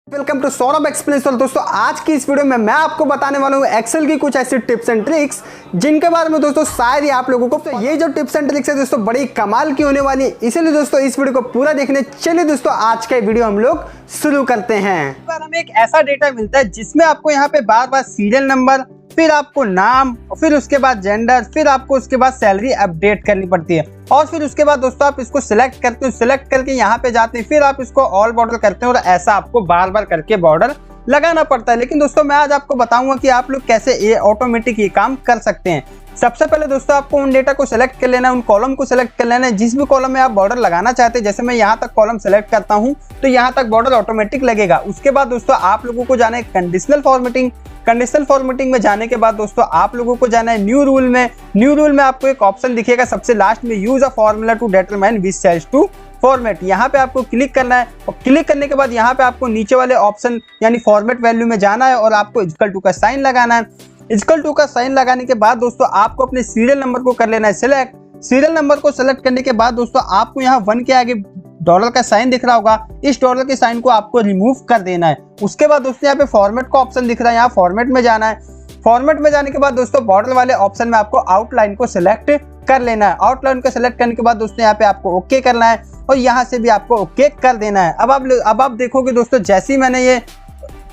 Welcome to Saurabh explanation. दोस्तों आज की इस वीडियो में मैं आपको बताने वाला हूँ एक्सेल की कुछ ऐसी टिप्स एंड ट्रिक्स जिनके बारे में दोस्तों शायद ही आप लोगों को तो ये जो टिप्स एंड ट्रिक्स है दोस्तों बड़ी कमाल की होने वाली है, इसीलिए दोस्तों इस वीडियो को पूरा देखने चलिए दोस्तों आज का वीडियो हम लोग शुरू करते हैं। इस बार हमें एक ऐसा डेटा मिलता है जिसमें आपको यहाँ पे बार बार सीरियल नंबर, फिर आपको नाम, फिर उसके बाद जेंडर, फिर आपको उसके बाद सैलरी अपडेट करनी पड़ती है और फिर उसके बाद दोस्तों आप इसको सिलेक्ट करते हो, सिलेक्ट करके यहाँ पे जाते हैं, फिर आप इसको ऑल बॉर्डर करते हैं और ऐसा आपको बार बार करके बॉर्डर लगाना पड़ता है। लेकिन दोस्तों मैं आज आपको बताऊंगा कि आप लोग कैसे ये ऑटोमेटिक ये काम कर सकते हैं। सबसे पहले दोस्तों आपको उन डेटा को सिलेक्ट कर लेना है, उन कॉलम को सिलेक्ट कर लेना है जिस भी कॉलम में आप बॉर्डर लगाना चाहते हैं। जैसे मैं यहाँ तक कॉलम सिलेक्ट करता हूँ तो यहाँ तक बॉर्डर ऑटोमेटिक लगेगा। उसके बाद दोस्तों आप लोगों को जाना है कंडीशनल फॉर्मेटिंग। कंडीशनल फॉर्मेटिंग में जाने के बाद दोस्तों आप लोगों को जाना है न्यू रूल में। न्यू रूल में आपको एक ऑप्शन दिखेगा सबसे लास्ट में, use a formula to determine which cells to format. यहाँ पे आपको क्लिक करना है और क्लिक करने के बाद यहाँ पे आपको नीचे वाले ऑप्शन यानी फॉर्मेट वैल्यू में जाना है और आपको इक्वल टू का साइन लगाना है। इक्वल टू का साइन लगाने के बाद दोस्तों आपको अपने सीरियल नंबर को कर लेना है सिलेक्ट। सीरियल नंबर को सिलेक्ट करने के बाद दोस्तों आपको यहाँ 1 के आगे डॉलर का साइन दिख रहा होगा, इस डॉलर के साइन को आपको रिमूव कर देना है। उसके बाद दोस्तों यहाँ पे फॉर्मेट का ऑप्शन दिख रहा है, यहाँ फॉर्मेट में जाना है। फॉर्मेट में जाने के बाद दोस्तों बॉर्डर वाले ऑप्शन में आपको आउटलाइन को सिलेक्ट कर लेना है। आउटलाइन को सिलेक्ट करने के बाद दोस्तों यहाँ पे आपको ओके करना है और यहाँ से भी आपको ओके कर देना है। अब आप देखोगे दोस्तों जैसे ही मैंने ये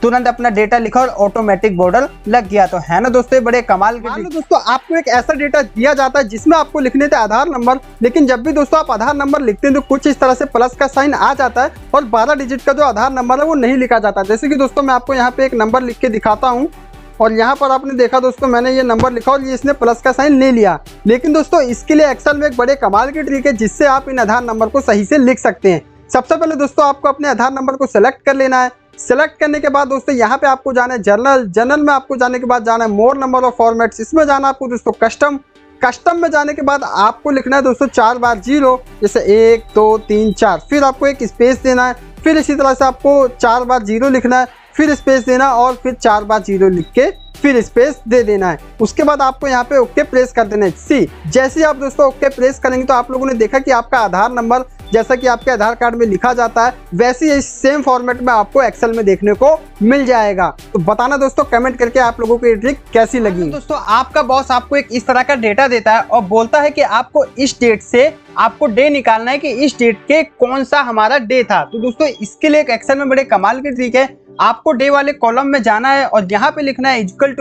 तुरंत अपना डेटा लिखा और ऑटोमेटिक बॉर्डर लग गया, तो है ना दोस्तों बड़े कमाल के। दोस्तों आपको एक ऐसा डेटा दिया जाता है जिसमें आपको लिखने थे आधार नंबर, लेकिन जब भी दोस्तों आप आधार नंबर लिखते हैं तो कुछ इस तरह से प्लस का साइन आ जाता है और 12 डिजिट का जो आधार नंबर है वो नहीं लिखा जाता। जैसे कि दोस्तों मैं आपको यहाँ पे एक नंबर लिख के दिखाता हूँ और यहाँ पर आपने देखा दोस्तों मैंने ये नंबर लिखा और ये इसने प्लस का साइन नहीं लिया। लेकिन दोस्तों इसके लिए एक्सेल में एक बड़े कमाल की ट्रिक है जिससे आप इन आधार नंबर को सही से लिख सकते हैं। सबसे पहले दोस्तों आपको अपने आधार नंबर को सिलेक्ट कर लेना है। सेलेक्ट करने के बाद दोस्तों यहाँ पे आपको जाना है जर्नल में आपको जाने के बाद जाना है मोर नंबर ऑफ फॉर्मेट्स, इसमें जाना आपको दोस्तों कस्टम में जाने के बाद आपको लिखना है दोस्तों 4 बार 0, जैसे 1 2 3 4, फिर आपको एक स्पेस देना है, फिर इसी तरह से आपको 4 बार 0 लिखना है, फिर स्पेस देना और फिर 4 बार 0 लिख के फिर स्पेस दे देना है। उसके बाद आपको यहाँ पे ओके प्रेस कर देना है। सी जैसे आप दोस्तों ओके प्रेस करेंगे तो आप लोगों ने देखा कि आपका आधार नंबर जैसा कि आपके आधार कार्ड में लिखा जाता है वैसे ही सेम फॉर्मेट में आपको एक्सेल में देखने को मिल जाएगा। तो बताना दोस्तों कमेंट करके आप लोगों को ये ट्रिक कैसी लगी। दोस्तों आपका बॉस आपको एक इस तरह का डेटा देता है और बोलता है कि आपको इस डेट से आपको डे निकालना है कि इस डेट के कौन सा हमारा डे था। तो दोस्तों इसके लिए एक एक्सेल में बड़े कमाल की ट्रिक है। आपको डे वाले कॉलम में जाना है और यहाँ पे लिखना है इक्वल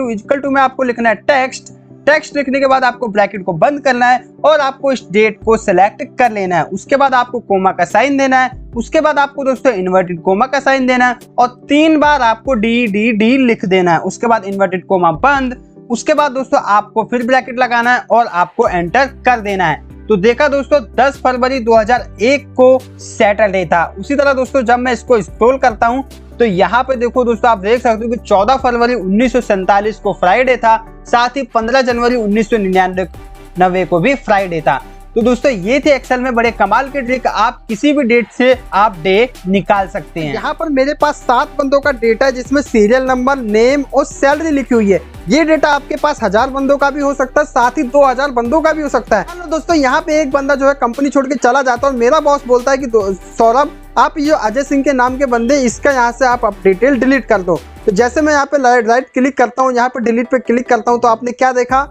टू में आपको लिखना है टेक्स्ट लिखने के बाद आपको ब्रैकेट को बंद करना है और आपको इस डेट को सिलेक्ट कर लेना है। उसके बाद आपको कोमा का साइन देना है। उसके बाद आपको दोस्तों इन्वर्टेड कोमा का साइन देना है और 3 बार आपको डी लिख देना है। उसके बाद इन्वर्टेड कोमा बंद। उसके बाद दोस्तों आपको फिर ब्रैकेट लगाना है और आपको एंटर कर देना है। तो देखा दोस्तों 10 फरवरी 2001 को सैटरडे था। उसी तरह दोस्तों जब मैं इसको स्क्रॉल करता हूँ तो यहाँ पे देखो दोस्तों आप देख सकते हो कि 14 फरवरी 1947 को फ्राइडे था, साथ ही 15 जनवरी 1999 को भी फ्राइडे था। तो दोस्तों ये थे एक्सेल में बड़े कमाल के ट्रिक, आप किसी भी डेट से आप डे निकाल सकते हैं। यहाँ पर मेरे पास 7 बंदों का डेटा है जिसमें सीरियल नंबर, नेम और सैलरी लिखी हुई है। ये डेटा आपके पास 1000 बंदों का भी हो सकता है, साथ ही 2000 बंदों का भी हो सकता है। दोस्तों यहाँ पे एक बंदा जो है कंपनी छोड़ के चला जाता है और मेरा बॉस बोलता है कि सौरभ आप ये अजय सिंह के नाम के बंदे इसका यहाँ से आप डिटेल डिलीट कर दो। तो जैसे मैं यहाँ पे राइट क्लिक करता हूँ, यहाँ पे डिलीट पे क्लिक करता हूँ तो आपने क्या देखा,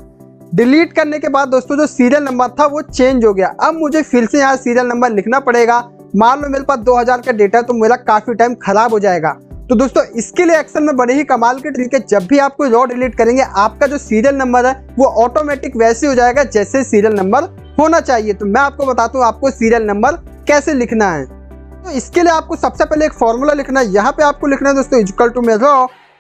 डिलीट करने के बाद दोस्तों जो सीरियल नंबर था वो चेंज हो गया। अब मुझे फिर से यहाँ सीरियल नंबर लिखना पड़ेगा। मान लो मेरे पास 2000 का डेटा है तो मेरा काफी टाइम खराब हो जाएगा। तो दोस्तों इसके लिए एक्सेल में बड़े ही कमाल के ट्रिक है, जब भी आप कोई रॉ डिलीट करेंगे आपका जो सीरियल नंबर है वो ऑटोमेटिक वैसे हो जाएगा जैसे सीरियल नंबर होना चाहिए। तो मैं आपको बताता हूँ आपको सीरियल नंबर कैसे लिखना है। तो इसके लिए आपको सबसे पहले एक फॉर्मूला लिखना है। यहाँ पे आपको लिखना है दोस्तों इक्वल टू में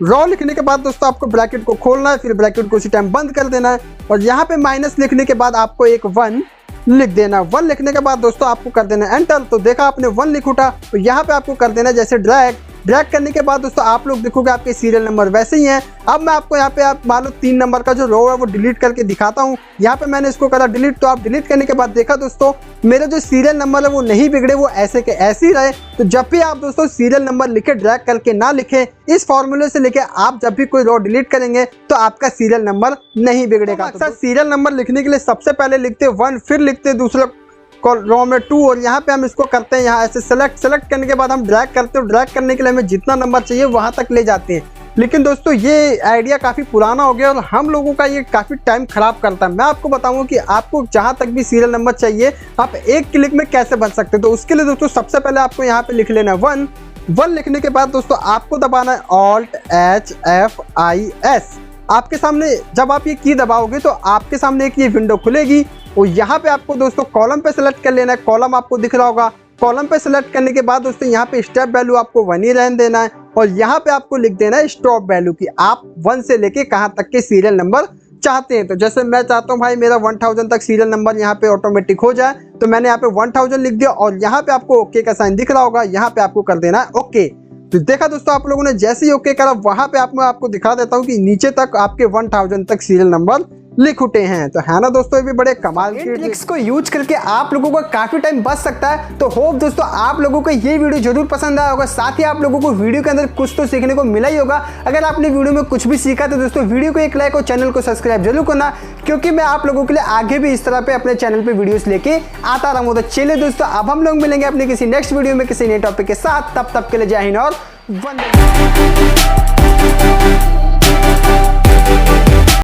रॉ लिखने के बाद दोस्तों आपको ब्रैकेट को खोलना है, फिर ब्रैकेट को उसी टाइम बंद कर देना है और यहाँ पे माइनस लिखने के बाद आपको एक 1 लिख देना। 1 लिखने के बाद दोस्तों आपको कर देना एंटर। तो देखा आपने 1 लिख उठा, तो यहाँ पे आपको कर देना जैसे ड्रैग करने के बाद दोस्तों आप लोग देखोगे आपके सीरियल नंबर वैसे ही हैं। अब मैं आपको यहाँ पे आप मान लो 3 नंबर का जो रो है वो डिलीट करके दिखाता हूँ। यहाँ पे मैंने इसको करा डिलीट, तो आप डिलीट करने के बाद देखा दोस्तों मेरे जो सीरियल नंबर है वो नहीं बिगड़े, वो ऐसे के ऐसे ही रहे। तो जब भी आप दोस्तों सीरियल नंबर लिखे ड्रैग करके ना लिखे, इस फॉर्मूले से लेके आप जब भी कोई रो डिलीट करेंगे तो आपका सीरियल नंबर नहीं बिगड़ेगा। अक्सर सीरियल नंबर लिखने के लिए सबसे पहले लिखते 1, फिर लिखते दूसरा रो में 2 और यहाँ पे हम इसको करते हैं यहाँ ऐसे सेलेक्ट करने के बाद हम ड्रैग करते हैं। ड्रैग करने के लिए हमें जितना नंबर चाहिए वहाँ तक ले जाते हैं। लेकिन दोस्तों ये आइडिया काफ़ी पुराना हो गया और हम लोगों का ये काफ़ी टाइम ख़राब करता है। मैं आपको बताऊंगा कि आपको जहाँ तक भी सीरियल नंबर चाहिए आप एक क्लिक में कैसे बन सकते हैं। तो उसके लिए दोस्तों सबसे पहले आपको यहाँ पे लिख लेना है 1 लिखने के बाद दोस्तों आपको दबाना है Alt+F+I+S। आपके सामने जब आप ये की दबाओगे तो आपके सामने एक ये विंडो खुलेगी और यहाँ पे आपको दोस्तों कॉलम पे सेलेक्ट कर लेना है। कॉलम आपको दिख रहा होगा। कॉलम पे सेलेक्ट करने के बाद दोस्तों यहाँ पे स्टेप वैल्यू आपको 1 ही रहने देना है और यहाँ पे आपको लिख देना है स्टॉप वैल्यू की आप 1 से लेके कहाँ तक के सीरियल नंबर चाहते हैं। तो जैसे मैं चाहता हूँ भाई मेरा 1000 तक सीरियल नंबर यहाँ पे ऑटोमेटिक हो जाए, तो मैंने यहाँ पे 1000 लिख दिया और यहाँ पे आपको ओके का साइन दिख रहा होगा। यहाँ पे आपको कर देना है ओके। तो देखा दोस्तों आप लोगों ने जैसे ही ओके करा वहां पे आपको दिखा देता हूँ कि नीचे तक आपके 1000 तक सीरियल नंबर लिख उठे हैं। तो है ना दोस्तों, ये भी बड़े कमाल की ट्रिक्स को यूज करके आप लोगों का काफी टाइम बच सकता है। तो होप दोस्तों आप लोगों को ये वीडियो जरूर पसंद आया होगा। साथ ही आप लोगों को वीडियो के अंदर कुछ तो सीखने को मिला ही होगा। अगर आपने वीडियो में कुछ भी सीखा तो दोस्तों वीडियो को एक लाइक और चैनल को सब्सक्राइब जरूर करना, क्योंकि मैं आप लोगों के लिए आगे भी इस तरह पे अपने चैनल पे वीडियोस लेके आता रहूंगा। तो चलिए दोस्तों अब हम लोग मिलेंगे अपने किसी नेक्स्ट वीडियो में किसी नए टॉपिक के साथ। तब तक के लिए जय हिंद और वंदे।